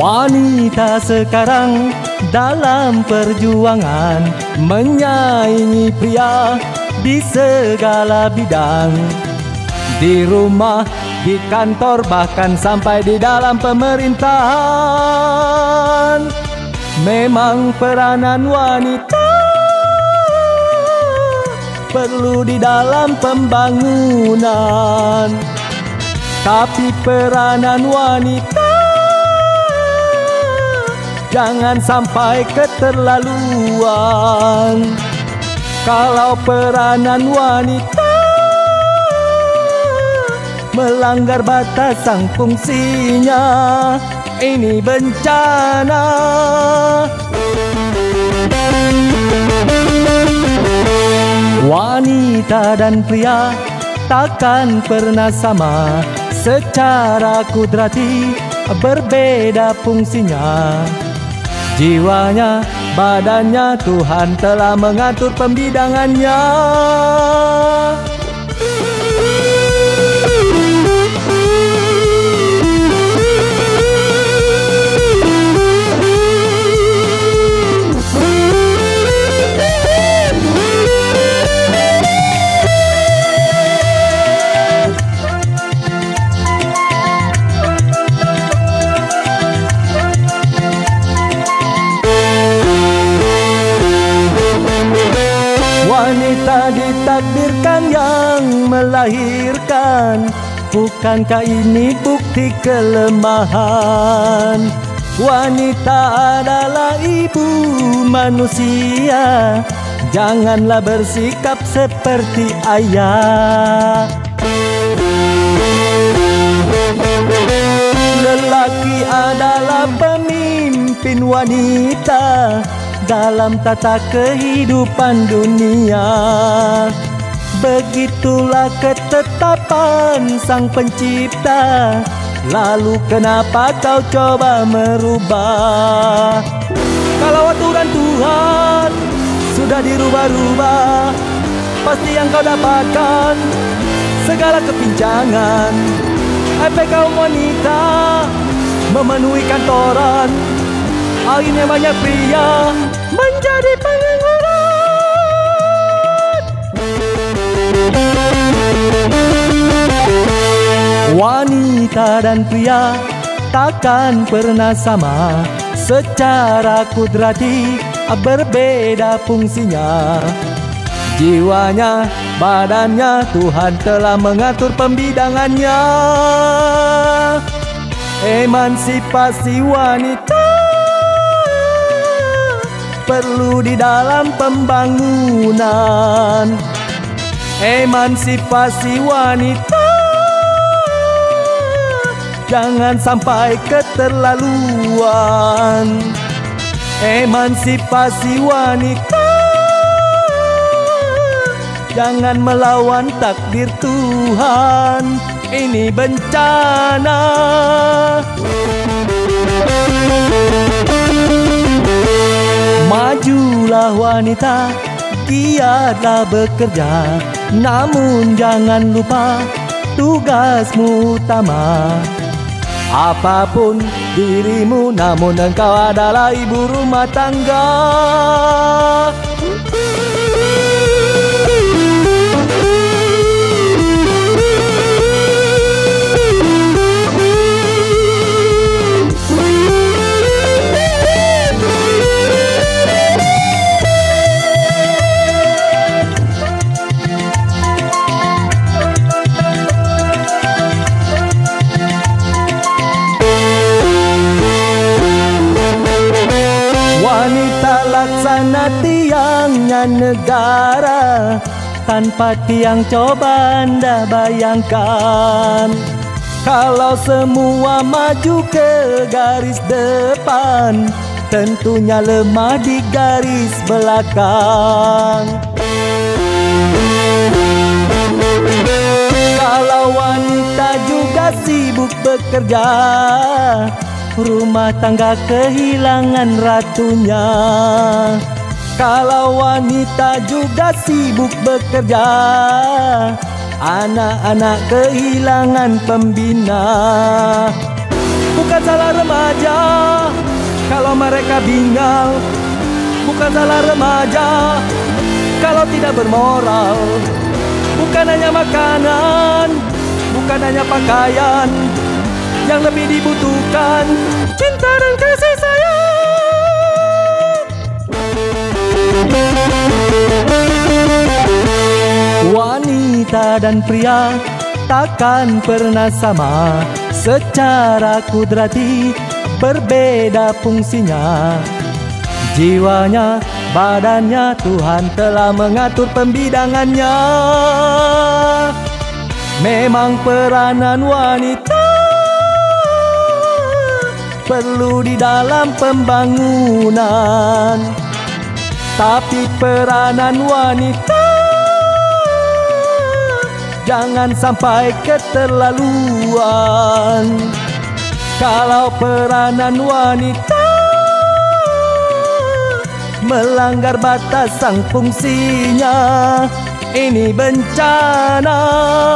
Wanita sekarang dalam perjuangan menyaingi pria di segala bidang. Di rumah, di kantor, bahkan sampai di dalam pemerintahan. Memang peranan wanita perlu di dalam pembangunan, tapi peranan wanita jangan sampai keterlaluan. Kalau peranan wanita melanggar batasan fungsinya, ini bencana. Wanita dan pria takkan pernah sama, secara kudrati berbeda fungsinya. Jiwanya, badannya, Tuhan telah mengatur pembidangannya. Wanita ditakdirkan yang melahirkan, bukankah ini bukti kelemahan? Wanita adalah ibu manusia, janganlah bersikap seperti ayah. Lelaki adalah pemimpin wanita dalam tata kehidupan dunia. Begitulah ketetapan Sang Pencipta, lalu kenapa kau coba merubah? Kalau aturan Tuhan sudah dirubah-rubah, pasti yang kau dapatkan segala kepincangan. Efek kaum wanita memenuhi kantoran, akhirnya banyak pria menjadi pengangguran. Wanita dan pria takkan pernah sama, secara kudrati berbeda fungsinya. Jiwanya, badannya, Tuhan telah mengatur pembidangannya. Emansipasi wanita perlu di dalam pembangunan. Emansipasi wanita jangan sampai keterlaluan. Emansipasi wanita jangan melawan takdir Tuhan, ini bencana. Majulah wanita, giatlah bekerja, namun jangan lupa tugasmu utama. Apapun dirimu, namun engkau adalah ibu rumah tangga. Wanita laksana tiangnya negara, tanpa tiang coba Anda bayangkan. Kalau semua maju ke garis depan, tentunya lemah di garis belakang. Kalau wanita wanita juga sibuk bekerja, rumah tangga kehilangan ratunya. Kalau wanita juga sibuk bekerja, anak-anak kehilangan pembina. Bukan salah remaja kalau mereka bingal, bukan salah remaja kalau tidak bermoral. Bukan hanya makanan, bukan hanya pakaian yang lebih dibutuhkan, cinta dan kasih sayang. Wanita dan pria takkan pernah sama, secara kudrati berbeda fungsinya. Jiwanya, badannya Tuhan telah mengatur pembidangannya. Memang peranan wanita perlu di dalam pembangunan, tapi peranan wanita jangan sampai keterlaluan. Kalau peranan wanita melanggar batasan fungsinya, ini bencana.